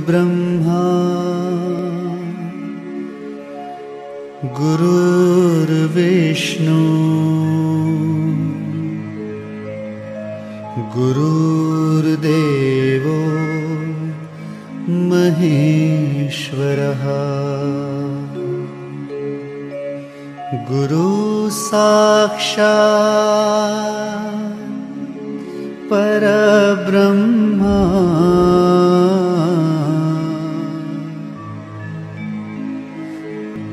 ब्रह्मा गुरुर्विष्णु गुरुर्देवो महेश्वरः गुरु साक्षात् परब्रह्मा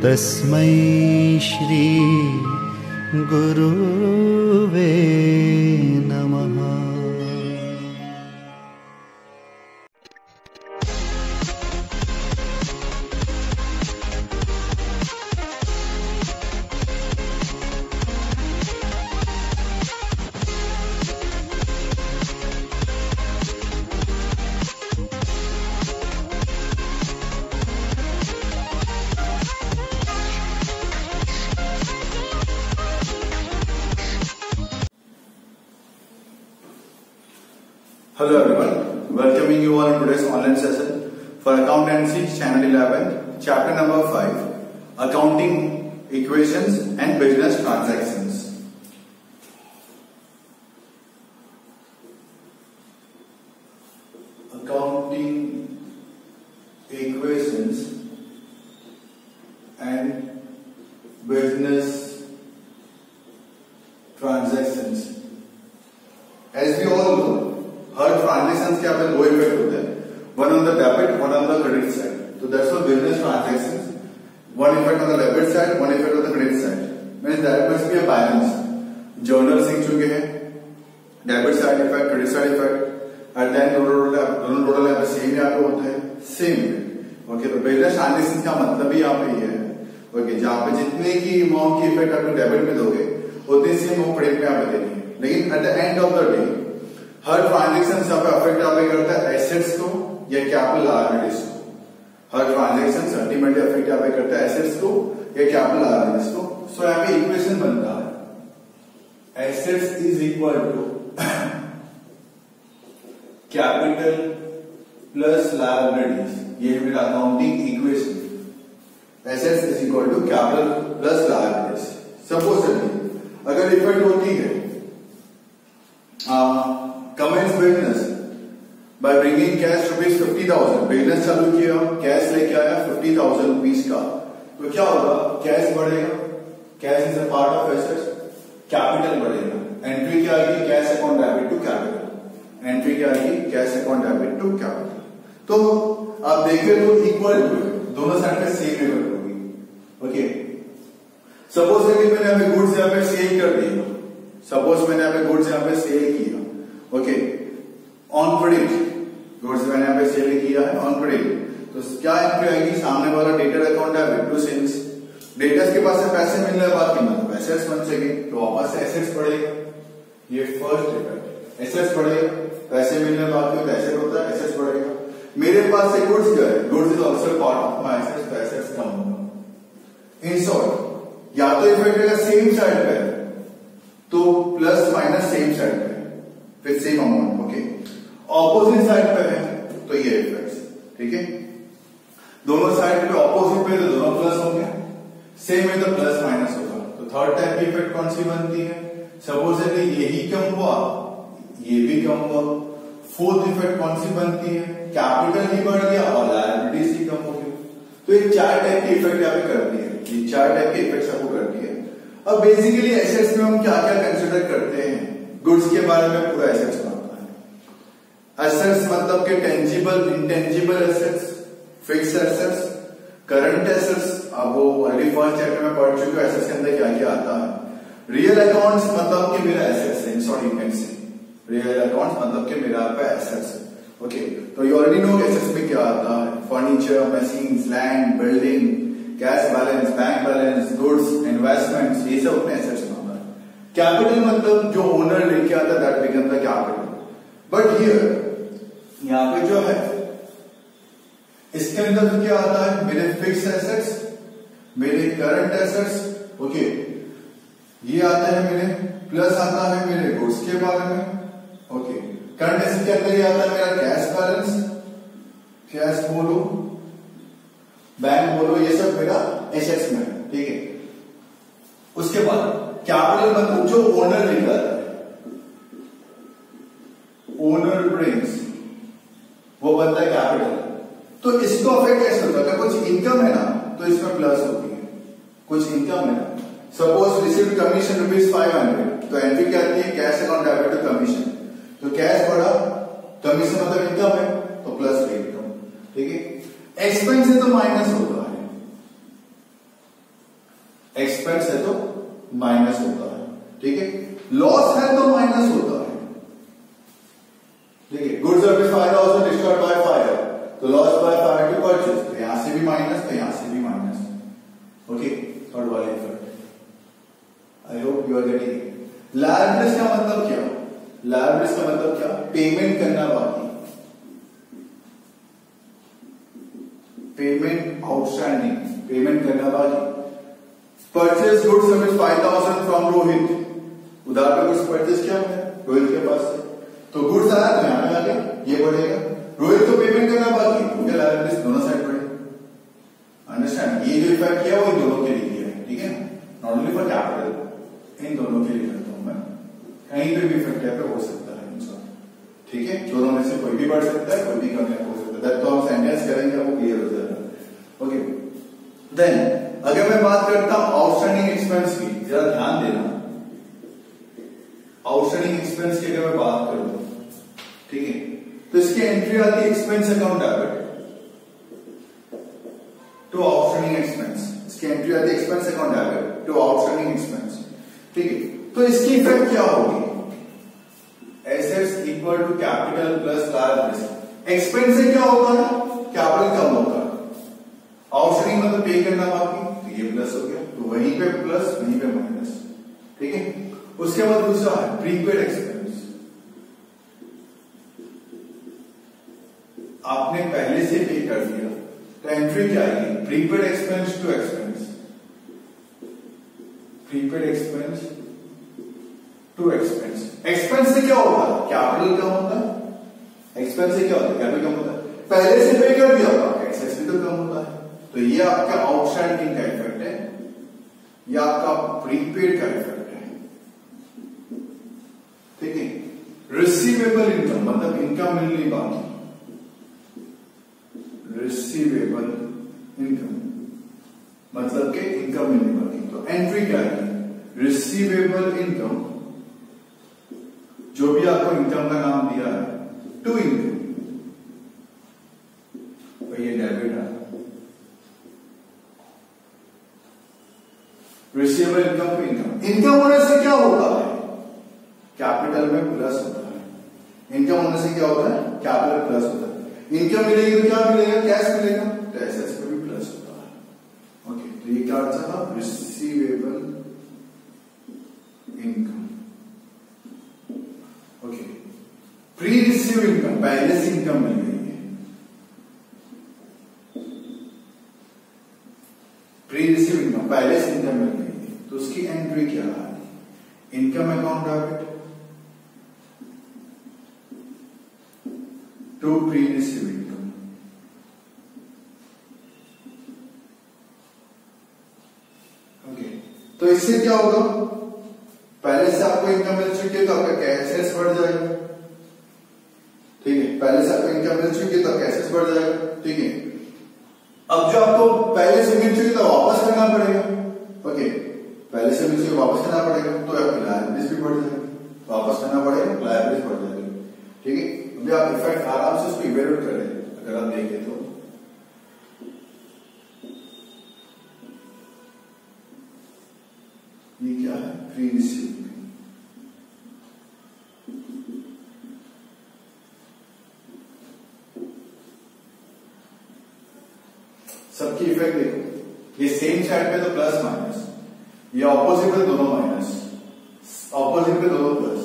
तस्मै श्री गुरुवे नमः। Hello everyone, welcoming you all in today's online session for Accountancy Channel 11, Chapter number 5, Accounting Equations and Business Transactions. Accounting Equations and Business Transactions. As we all know, हर transaction के आपके दो इफेक्ट होते हैं, one on the debit, one on the credit side. तो that's why business transactions, one effect on the debit side, one effect on the credit side, means that must be a balance. Journal सीख चुके हैं, debit side effect, credit side effect, at the end दोनों total यहाँ पे same यहाँ पे होते हैं, सेम। ओके, तो बिजनेस ट्रांजेक्शन का मतलब ही यहाँ पे ये है, ओके, जहाँ पे जितने की अमाउंट की इफेक्ट आप डेबिट में दोगे उतनी सी अमाउंट क्रेडिट में यहाँ पे देनी है। लेकिन eight the end of the day her transaction यहाँ पे अफेक्ट आप करता है एसेट्स को या कैपिटल लायबिलिटीज को। हर ट्रांजेक्शन अल्टीमेटली अफेक्ट यहाँ पे करता है एसेट्स को या कैपिटल लायबिलिटीज को। सो यहाँ पे इक्वेशन बनता है assets is equal to capital plus liabilities. ये है मेरा accounting equation, assets is equal to capital plus liabilities. Suppose अगर इफेक्ट होती है commence business by bringing cash rupees 50,000, business चालू किया, कैश लेके आया 50,000 रुपीज का, तो क्या होगा, कैश बढ़ेगा, cash is a part of assets, capital बढ़ेगा। एंट्री क्या आएगी, cash account debit to capital, entry क्या आएगी, cash account debit to capital. तो आप देखें तो इक्वल टू दोनों साइड पे सेम इफेक्ट होगी। ओके, सपोज मैंने यहाँ पे गुड्स यहाँ पे सेल कर दिया, सपोज मैंने यहाँ पे गुड्स यहाँ पे सेल किया, ओके, ऑन क्रेडिट गुड्स मैंने यहाँ पे सेल किया है ऑन क्रेडिट, तो क्या एंट्री आएगी, सामने वाला debtor account debit to sales. Debtors के पास से पैसे मिलने बाकी मतलब एसेट्स बन सके, तो वापस से एसेट्स बढ़ेगा। ये फर्स्ट इफेक्ट, एसेट्स बढ़ेगा, पैसे मिलने बाकी होता है, एसेट होता है, एसेट्स बढ़ेगा। मेरे पास से गुड्स गए, goods is also part of my assets, तो एसेट्स कम होगा। इन शॉर्ट, या तो इफेक्ट अगर सेम साइड पे तो प्लस माइनस सेम साइड पे फिर same amount, okay, opposite side पे है तो ये इफेक्ट्स, ठीक है, दोनों साइड पे ऑपोजिट पे तो दोनों प्लस हो गया, सेम है तो प्लस माइनस होगा। तो थर्ड टाइप की इफेक्ट कौन सी बनती है, सपोज यही कम हुआ ये भी कम हुआ। फोर्थ इफेक्ट कौन सी बनती है, कैपिटल ही बढ़ गया और लायबिलिटीज ही कम हो गई। तो ये चार टाइप की इफेक्ट यहाँ पे करती है, ये चार टाइप की इफेक्ट आपको करती है। अब बेसिकली एसेट्स में हम क्या क्या कंसिडर करते हैं, गुड्स के बारे में पूरा एसेट्स बनता है। एसेट्स मतलब के tangible intangible assets, fix assets, current assets, अब वो ऑलरेडी फर्स्ट चैप्टर में पढ़ चुके हो एसेट्स के अंदर क्या क्या आता है। रियल अकाउंट्स मतलब कि मेरा एसेट्स है, sorry you can say real accounts मतलब कि मेरा पे एसेट्स है। ओके, तो यू ऑलरेडी नो एसेट्स में क्या आता है, furniture, machines, land, building, cash balance, bank balance, goods, investments, ये सब अपने एसेट्स में आता है। कैपिटल मतलब जो ओनर लेके आता है that become the capital. But here यहाँ पे जो है इसके अंदर तो क्या आता है, मेरे फिक्स एसेट्स, मेरे करंट एसेट्स, ओके, ये आता है मेरे, प्लस आता है मेरे गुड्स के बारे में, ओके, करंट एसेट के अंदर ये आता है मेरा कैश बैलेंस, कैश बोलो, बैंक बोलो, ये सब मेरा एसेट्स में है, ठीक है। उसके बाद कैपिटल मतलब जो ओनर निकलता है, ओनर ब्रिंग्स, वो बनता है कैपिटल। तो इसको अफेक्ट कैसे होता है? अगर कुछ इनकम है ना तो इसमें प्लस होती है, कुछ इनकम है ना, सपोज रिसीव्ड कमीशन ₹500, तो एंट्री क्या आती है? Cash account debit to commission. तो कैश बढ़ा, कमीशन मतलब इनकम है, तो प्लस इनकम, ठीक है। एक्सपेंस है तो माइनस होता है, एक्सपेंस है तो माइनस होता है, ठीक है। लॉस है तो माइनस होता है, ठीक है। Goods are 5,000 destroyed by fire, तो loss by fire to purchase, तो यहां से भी माइनस, तो यहां से भी माइनस, ओके। थर्ड वाला effect, I hope you are getting. Liabilities का मतलब क्या? लायबिलिटीज का मतलब क्या? पेमेंट करना बाकी, पेमेंट आउटस्टैंडिंग, पेमेंट करना बाकी। Purchase goods service 5,000 from Rohit, उधार पे गुड्स परचेज किया है रोहित के पास से, तो गुड्स आया तो यहां पे आ गया, ये बढ़ेगा। रोहित तो पेमेंट करना बाकी, क्योंकि लायबिलिटीज दोनों साइड बढ़े। अंडरस्टैंड? ये जो इफेक्ट किया वो इन दोनों के लिए किया है, ठीक है, नॉट ओनली फॉर कैपिटल, इन दोनों के लिए करता हूं मैं। कहीं पे भी इफेक्ट यहाँ पे हो सकता है इंसान, ठीक है। दोनों में से कोई भी बढ़ सकता है, कोई भी कम हो सकता है, तो हम सेंटेंस करेंगे वो क्लियर हो जाएगा, ओके। देन अगर मैं बात करता हूं आउटस्टैंडिंग एक्सपेंस की, जरा ध्यान देना, आउटस्टैंडिंग एक्सपेंस की अगर मैं बात करूं, ठीक है, तो इसकी एंट्री आती है expense account debit to outstanding expense, इसकी एंट्री आती है expense account debit to outstanding expense, ठीक है। तो इसकी इफेक्ट क्या होगी? Assets equal to capital plus liabilities. Expense से क्या होता है? कैपिटल कम होता है, आउटस्टैंडिंग मतलब पे करना बाकी, तो ये प्लस हो गया, तो वहीं पे प्लस वहीं पे माइनस, ठीक है। उसके बाद दूसरा है प्रीपेड एक्सपेंस, आपने पहले से पे कर दिया, तो एंट्री क्या आएगी? Prepaid expense to expense, prepaid expense to expense. Expense से क्या होता है? कैपिटल कम होता है, एक्सपेंस से क्या होता है? कैपिटल कम होता है। पहले से पे कर दिया आपका एक्सेस भी तो कम होता है, तो ये आपका आउटस्टैंडिंग का इफेक्ट है, ये आपका प्रीपेड का इफेक्ट है, ठीक है। रिसीवेबल इनकम मतलब इनकम मिलनी बाकी, रिसीवेबल इनकम मतलब के इनकम मिलनी बाकी, तो एंट्री क्या है? रिसीवेबल इनकम, जो भी आपको इनकम का नाम दिया है, टू इनकम, तो ये डेबिट है। Receivable income to income, income होने से क्या होता है? कैपिटल में प्लस होता है, इनकम होने से क्या होता है? कैपिटल प्लस होता है। इनकम मिलेगी तो क्या मिलेगा? कैश मिलेगा, तो एसेट्स में भी प्लस होता है, ओके। तो ये क्या आंसर था? Receivable income, okay. Pre receive income, पहले से इनकम मिल गई है, प्री रिसीव इनकम पहले से इनकम मिल गई है, तो उसकी एंट्री क्या है? Income account debit to pre receive income, okay. तो इससे क्या होगा? पहले से आपको इनकम मिल चुकी है तो आपका कैशेस बढ़ जाएगा, ठीक है। पहले से आपको इनकम मिल चुकी है तो कैशेस बढ़ जाएगा, ठीक है। अब जो आपको पहले से मिल चुकी है तो वापस करना पड़ेगा, ओके। पहले से मिल चुकी वापस करना पड़ेगा, तो आपकी लायबिलिटीज भी बढ़ जाएगी, वापस करना पड़ेगा, लायबिलिटीज बढ़ जाएगी, ठीक है। अभी आप इफेक्ट आराम से उसको इवेल्युएट करें, अगर आप देखें तो ये क्या है? प्री रिसीव, सबकी इफेक्ट देखो, ये सेम साइड पे तो प्लस माइनस, ये ऑपोजिट पे दोनों माइनस, ऑपोजिट पे दोनों प्लस,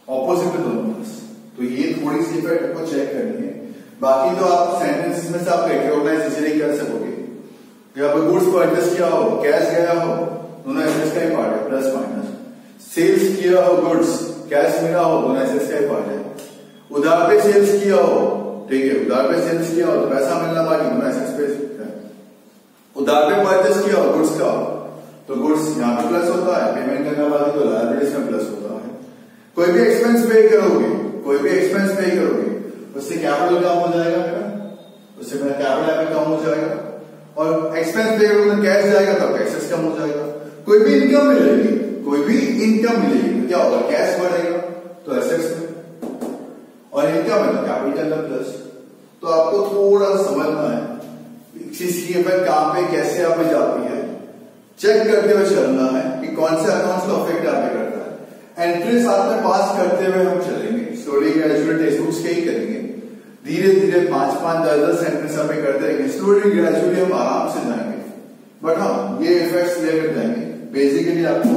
ऑपोजिट पे दोनों प्लस, तो ये थोड़ी सी इफेक्ट आपको चेक करनी है। बाकी तो आप सेंटेंसेस में से आप रिकॉग्नाइज इजीली कर सकोगे। जब गुड्स परचेस किया हो, कैश गया हो, दोनों एसेट्स का ही पार्ट है, प्लस माइनस। सेल्स किया हो गुड्स, कैश मिला हो, दोनों एसेट्स का ही पार्ट है। उधार पे सेल्स किया हो, ठीक है, उधार पे सेल्स किया हो तो पैसा मिलना बाकी, तो एसेट्स पे है। उधार पे परचेस किया हो गुड्स का तो गुड्स यहाँ पे प्लस होता है, पेमेंट करना बाकी तो लायबिलिटीज में प्लस होता है। कोई भी एक्सपेंस पे करोगे, कोई भी एक्सपेंस पे करोगे, उससे कैपिटल कम हो जाएगा मेरा, उससे मेरा कैपिटल कम हो जाएगा, और एक्सपेंस पे करोगे तो कैश जाएगा तब टैक्सेस कम हो जाएगा। कोई भी इनकम मिलेगी, कोई भी इनकम मिलेगी तो क्या होगा, कैश बढ़ेगा तो एसेट्स में, और इनकम है तो कैपिटल के अंदर प्लस। तो आपको थोड़ा समझना है चीज की इफेक्ट कहां पे कैसे आप पे जाती है, चेक करते हुए चलना है कि कौन से अकाउंट्स का इफेक्ट आप पे करता है। एंट्री साथ में पास करते हुए हम चलेंगे, स्लोली ग्रेजुअली टेक्स्ट बुक्स के ही करेंगे, धीरे धीरे 5-5, 10-10 सेंटेंस आप करते रहेंगे, स्लोली ग्रेजुअली हम आराम से जाएंगे। बट हाँ, ये इफेक्ट्स लेकर जाएंगे। बेसिकली आपको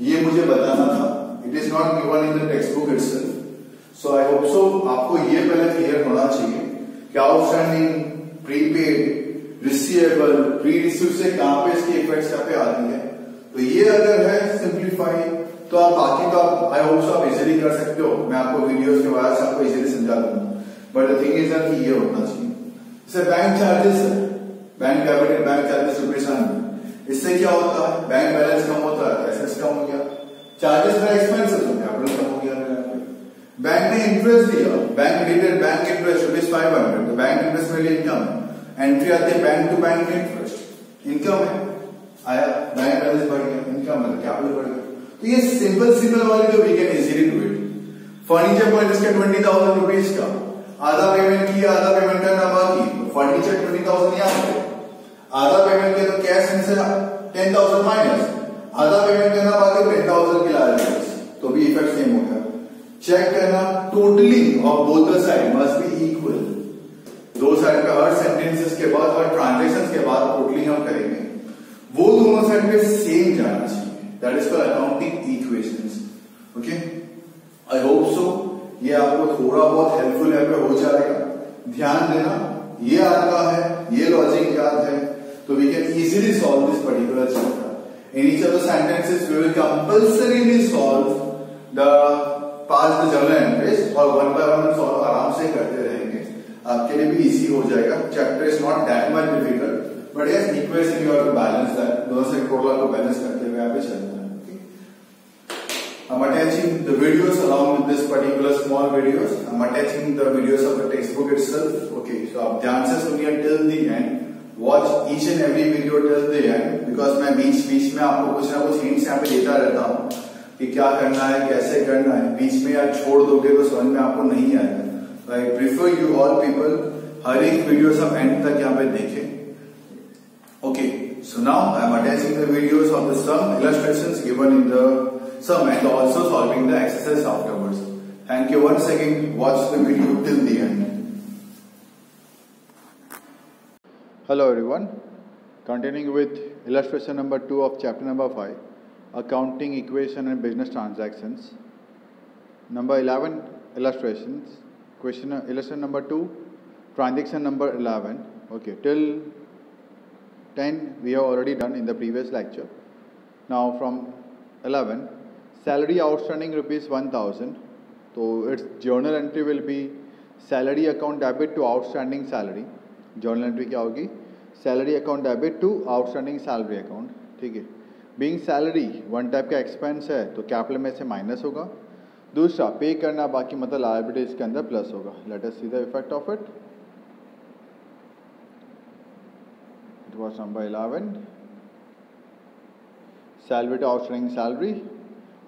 ये मुझे बताना था, it is not given in the text book itself, so I hope so आपको ये पहले क्लियर होना चाहिए कि outstanding, prepaid, receivable, pre receive से कहां पे इसकी इफेक्ट्स कहां पे आती है। तो ये अगर है सिंप्लीफाई तो आप बाकी तो आप आई होप सो आप इजीली कर सकते हो, मैं आपको वीडियोस के बाद आपको इजीली समझा दूंगा। बट द थिंग इज कि ये होना चाहिए। जैसे bank charges, bank debit, bank charges ₹100, इससे क्या होता है, बैंक बैलेंस कम होता है, एसेट्स कम हो गया, चार्जेस फॉर एक्सपेंसेस हो गया, कैपिटल कम हो गया। बैंक ने इंटरेस्ट दिया, बैंक रिलेटेड बैंक इंटरेस्ट ₹500, तो बैंक इंटरेस्ट में इनकम है, एंट्री आती है bank to bank interest, income है, आया बैंक बैलेंस बढ़ गया, इनकम है, कैपिटल बढ़ गया। तो ये सिंपल वाली जो we can easily do it. Furniture purchase का 20,000 रुपीज का आधा पेमेंट किया, आधा पेमेंट करना बाकी, फर्नीचर 20,000 यहाँ पे, आधा पेमेंट किया तो कैश में से 10,000 माइनस, आधा पेमेंट करना बाकी 10,000 की लायबिलिटीज, तो भी इफेक्ट सेम होगा। चेक करना totally off both the side must be equal, दो साइड का हर सेंटेंसेस के बाद, हर ट्रांजेक्शन के बाद टोटली हम करेंगे, वो दोनों साइड पे सेम जाना चाहिए। That is called accounting equations. Okay, I hope so ये आपको थोड़ा बहुत हेल्पफुल है, हो जाएगा। ध्यान देना, ये आपका है, ये लॉजिक याद है, तो we can easily solve this particular chapter. In each of the sentences we will compulsorily solve the pass the journal entries, और वन बाय वन सॉल्व आराम से करते रहेंगे, आपके लिए भी इजी हो जाएगा। Chapter is not that much difficult, but yes equation you have to balance that, दोनों से टोटल को बैलेंस करते हुए आप चलना है। I'm attaching the videos along with this particular small videos. I'm attaching the videos of the textbook itself. Okay, so आप ध्यान से सुनिए till the end. Watch each and every video till the end, because मैं बीच में आपको कुछ ना कुछ hints यहाँ पे देता रहता हूँ कि क्या करना है, कैसे करना है। बीच में आप छोड़ दोगे तो समझ में आपको नहीं आएगा। So I prefer you all people हर एक वीडियो सब एंड तक यहाँ पे देखें। Okay, so now I am attaching the videos of the some illustrations given in the sum and also solving the exercise afterwards. Thank you once again. Watch the video till the end. Hello everyone. Continuing with illustration number 2 of chapter number 5, accounting equation and business transactions. Number 11 illustrations. Illustration number 2, transaction number 11. Okay, till 10 we have already done in the previous lecture. Now from 11, salary outstanding ₹1,000. So its journal entry will be salary account debit to outstanding salary. journal entry क्या होगी, salary account debit to outstanding salary account. ठीक है, being salary one type का expense है तो capital में से minus होगा। दूसरा पे करना बाकी मतलब लायबिलिटीज के अंदर प्लस होगा। Let us see the effect of it. It was number 11, salary to outstanding salary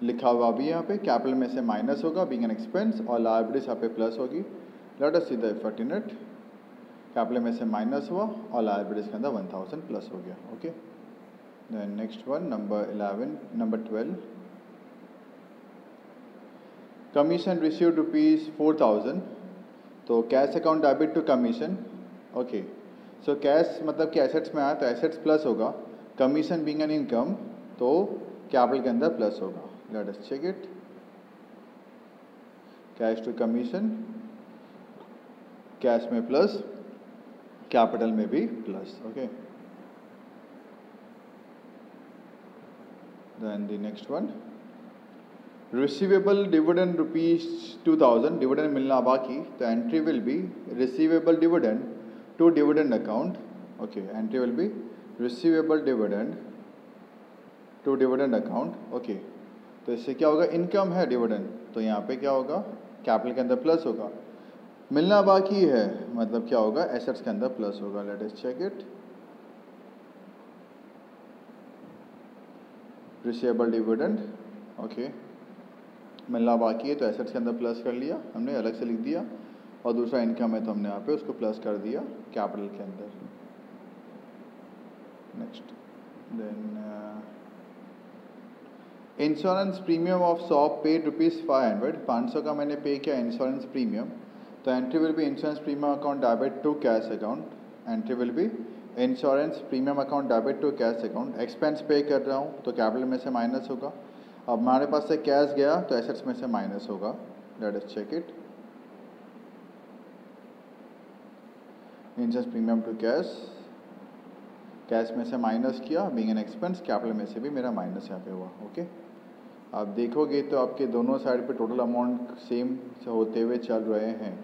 लिखा हुआ भी यहाँ पे, कैपिटल में से माइनस होगा बीइंग एन एक्सपेंस, और लायबिलिटीज यहाँ पे प्लस होगी। Late us see the effect in it. Capital में से माइनस हुआ और लायबिलिटीज के अंदर 1000 प्लस हो गया। Okay, then next one number 12, commission received ₹4,000। तो cash account debit to commission. Okay, so cash मतलब कि एसेट्स में आया तो एसेट्स प्लस होगा, कमीशन बीइंग एन इनकम तो कैपिटल के अंदर प्लस होगा। Let us check it. Cash to commission, cash में प्लस, कैपिटल में भी plus. Okay, then the next one, receivable dividend ₹2000, dividend मिलना बाकी, तो entry will be receivable dividend to dividend account. Okay, entry will be receivable dividend to dividend account. Okay, तो इससे क्या होगा, इनकम है डिविडेंड, तो यहाँ पे क्या होगा, कैपिटल के अंदर प्लस होगा. मिलना बाकी है मतलब क्या होगा, एसेट्स के अंदर प्लस होगा. Let us check it. Receivable dividend, okay, मिलना बाकी है तो एसेट्स के अंदर प्लस कर लिया हमने, अलग से लिख दिया. और दूसरा इनकम है तो हमने यहाँ पे उसको प्लस कर दिया कैपिटल के अंदर. Next, then insurance premium of shop paid ₹500, 500 का मैंने पे किया इंश्योरेंस प्रीमियम, तो entry will be insurance premium account debit to cash account. Entry will be insurance premium account debit to cash account. Expense pay कर रहा हूँ तो capital में से माइनस होगा. अब हमारे पास से कैश गया तो एसेट्स में से माइनस होगा. Let us check it. Insurance premium to cash, cash में से माइनस किया, बीइंग एन एक्सपेंस, कैपिटल में से भी मेरा माइनस यहाँ पे हुआ. ओके, आप देखोगे तो आपके दोनों साइड पे टोटल अमाउंट सेम से होते हुए चल रहे हैं.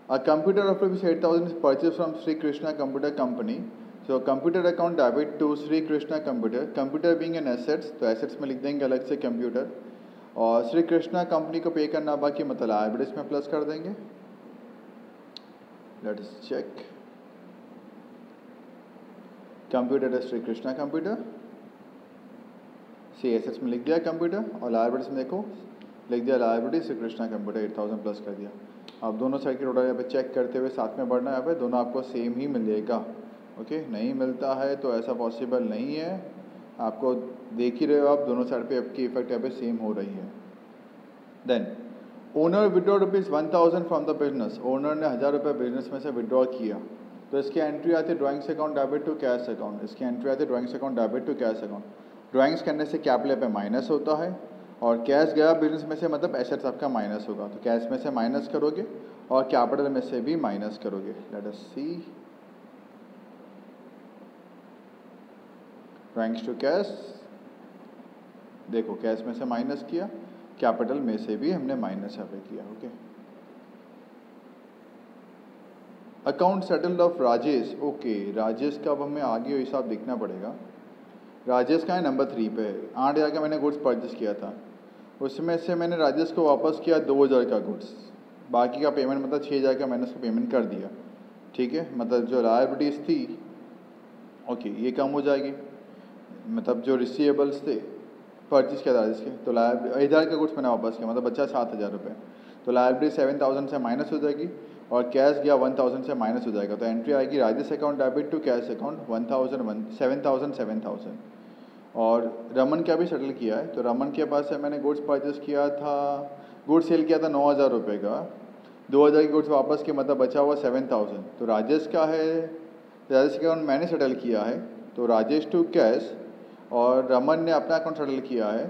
A computer of ₹8,000 is purchased from Sri Krishna Computer Company. So computer account debit to Sri Krishna Computer. Computer being an assets, तो assets में लिख देंगे अलग से computer. और श्री कृष्णा कंपनी को पे करना बाकी मतलब लायबिलिटीज में प्लस कर देंगे. Late us check. कंप्यूटर है Shri Krishna computer, see assets में लिख दिया कंप्यूटर, और लायबिलिटीज में देखो लिख दिया liability Shri Krishna computer 8,000 plus कर दिया. अब दोनों साइड के टोटल यहाँ पे चेक करते हुए साथ में बढ़ना, यहाँ पे दोनों आपको सेम ही मिल जाएगा. ओके, नहीं मिलता है तो ऐसा पॉसिबल नहीं है. आपको देख ही रहे हो आप, दोनों साइड पे आपकी इफेक्ट यहाँ पे सेम हो रही है. Then owner withdraw ₹1,000 from the business. Owner ने 1,000 रुपये बिजनेस में से विड्रॉ किया, तो इसकी एंट्री आती है drawings account debit to cash account. इसकी एंट्री आती है drawings account debit to cash account. Drawings करने से कैपिटल पे माइनस होता है, और कैश गया बिजनेस में से मतलब एसेट्स आपका माइनस होगा, तो कैश में से माइनस करोगे और कैपिटल में से भी माइनस करोगे. Let us see. Drawings to cash, देखो कैश में से माइनस किया, कैपिटल में से भी हमने माइनस यहाँ पे किया. Okay, account settled of Rajesh. Okay, Rajesh का अब हमें आगे हिसाब देखना पड़ेगा. राजेश का है नंबर 3 पे, 8,000 का मैंने गुड्स परचेस किया था, उसमें से मैंने राजेश को वापस किया 2,000 का गुड्स, बाकी का पेमेंट मतलब 6,000 का मैंने उसको पेमेंट कर दिया. ठीक है, मतलब जो लायबिलिटीज़ थी ओके ये कम हो जाएगी, मतलब जो रिसीवेबल्स थे परचेज किया था राजेश के, तो 1,000 का गुड्स मैंने वापस किया, मतलब बचा 7,000 रुपये, तो लायबिलिटी 7,000 से माइनस हो जाएगी और कैश गया 1,000 से माइनस हो जाएगा. तो एंट्री आएगी Rajesh account debit to cash account 7,000. और रमन का भी सेटल किया है, तो रमन के पास से मैंने गुड्स परचेस किया था, गुड्स सेल किया था 9,000 रुपये का, 2,000 की गुड्स वापस के मतलब बचा हुआ 7,000. तो राजेश का है, राजेश का अकाउंट मैंने सेटल किया है, तो राजेश टू कैश, और रमन ने अपना अकाउंट सेटल किया है,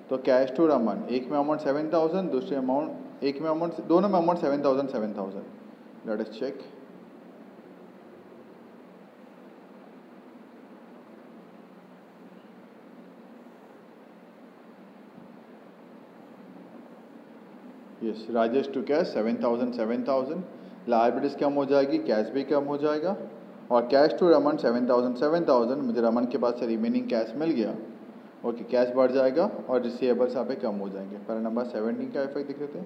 तो कैश टू रमन. एक में अमाउंट 7,000, दूसरे अमाउंट एक में अमाउंट, दोनों में amount 7,000. Let us check. Yes, Rajesh to cash 7,000. Liabilities कम हो जाएगी, कैश भी कम हो जाएगा, और कैश टू रमन 7,000. मुझे रमन के पास से रिमेनिंग कैश मिल गया. ओके, कैश बढ़ जाएगा और रिसीवेबल्स यहाँ पे कम हो जाएंगे. पहले नंबर 17 का इफेक्ट दिख रहे थे,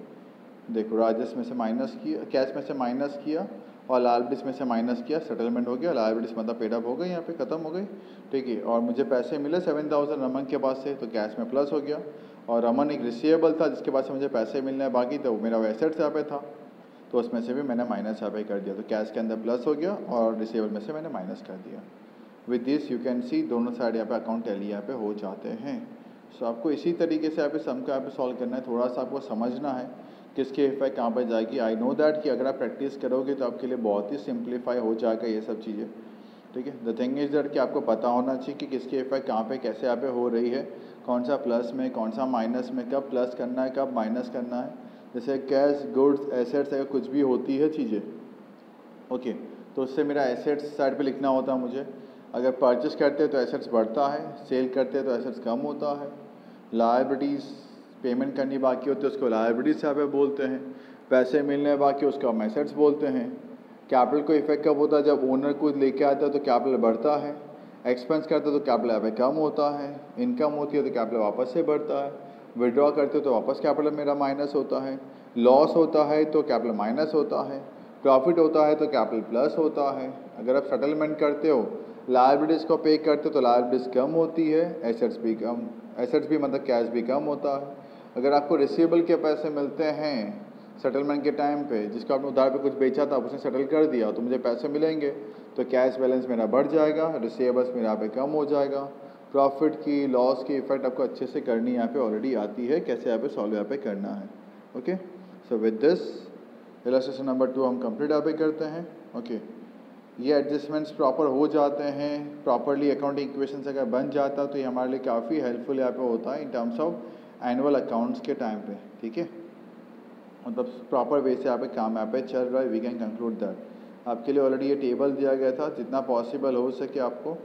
देखो राजेश में से माइनस किया, कैश में से माइनस किया और लायबिलिटीज में से माइनस किया, सेटलमेंट हो गया, लायबिलिटीज मतलब पेडअप हो गई, यहाँ पे ख़त्म हो गई. ठीक है, और मुझे पैसे मिले 7,000 रमन के पास से, तो कैश में प्लस हो गया, और रमन एक रिसीवेबल था जिसके पास से मुझे पैसे मिलने बाकी थे, वो मेरा एसेट्स यहाँ पे था, तो उसमें से भी मैंने माइनस यहाँ पे कर दिया, तो कैश के अंदर प्लस हो गया और रिसीवेबल में से मैंने माइनस कर दिया. With this you can see दोनों साइड यहाँ पे अकाउंट टैली यहाँ पे हो जाते हैं. सो आपको इसी तरीके से यहाँ पे सम का यहाँ पे सॉल्व करना है, थोड़ा सा आपको समझना है किसके इफेक्ट कहाँ पे जाएगी. आई नो दैट कि अगर आप प्रैक्टिस करोगे तो आपके लिए बहुत ही सिंप्लीफाई हो जाएगा ये सब चीज़ें. ठीक है, द थिंग इज दैट कि आपको पता होना चाहिए कि किसकी इफेक्ट कहाँ पे कैसे यहाँ पे हो रही है, कौन सा प्लस में कौन सा माइनस में, कब प्लस करना है कब माइनस करना है. जैसे कैश, गुड्स, एसेट्स अगर कुछ भी होती है चीज़ें ओके, तो उससे मेरा एसेट्स साइड पे लिखना होता है मुझे. अगर परचेस करते हैं तो एसेट्स बढ़ता है, सेल करते हैं तो एसेट्स कम होता है, लायबिलिटीज़ पेमेंट करनी बाकी होती है उसको लायबिलिटीज यहाँ पे बोलते हैं, पैसे मिलने बाकी उसको हम एसेट्स बोलते हैं। कैपिटल को इफेक्ट कब होता है? जब ओनर को लेके आता है तो कैपिटल बढ़ता है, एक्सपेंस करते हो तो कैपिटल यहाँ पे कम होता है, इनकम होती है तो कैपिटल वापस से बढ़ता है, विड्रॉ करते हो तो वापस कैपिटल मेरा माइनस होता है, लॉस होता है तो कैपिटल माइनस होता है, प्रॉफिट होता है तो कैपिटल प्लस होता है। अगर आप सेटलमेंट करते हो, लायबिलिटीज़ को पे करते हो तो लायबिलिटीज़ कम होती है, एसेट्स भी मतलब कैश भी कम होता है। अगर आपको रिसीवेबल के पैसे मिलते हैं सेटलमेंट के टाइम पे, जिसको आपने उधार पे कुछ बेचा था उसने सेटल कर दिया तो मुझे पैसे मिलेंगे, तो कैश बैलेंस मेरा बढ़ जाएगा, रिसीवेबल्स मेरा यहाँ पे कम हो जाएगा। प्रॉफिट की लॉस की इफेक्ट आपको अच्छे से करनी यहाँ पे ऑलरेडी आती है, कैसे यहाँ पे सॉल्व यहाँ पे करना है। Okay, so with this illustration number 2 हम कंप्लीट यहाँ पे करते हैं। ओके, ये एडजस्टमेंट्स प्रॉपर हो जाते हैं, प्रॉपरली अकाउंटिंग इक्वेशंस अगर बन जाता है तो ये हमारे लिए काफ़ी हेल्पफुल यहाँ पे होता है in terms of annual accounts के टाइम पे। ठीक है, मतलब प्रॉपर वे से यहाँ पे काम यहाँ पे चल रहा है। वी कैन कंक्लूड दैट आपके लिए ऑलरेडी ये टेबल दिया गया था, जितना पॉसिबल हो सके आपको,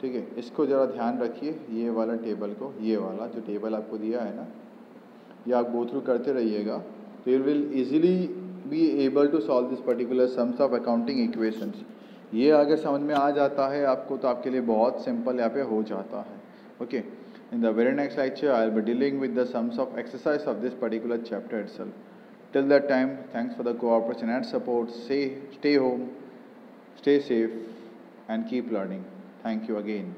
ठीक है, इसको ज़रा ध्यान रखिए, ये वाला टेबल को, ये वाला जो टेबल आपको दिया है ना, ये आप गो थ्रू करते रहिएगा तो you will easily be able to solve this particular sums of accounting equations. ये अगर समझ में आ जाता है आपको तो आपके लिए बहुत सिंपल यहाँ पे हो जाता है। Okay, in the very next lecture I will be dealing with the sums of exercise of this particular chapter itself. Till that time, thanks for the cooperation and support. Stay home, stay safe, and keep learning. Thank you again.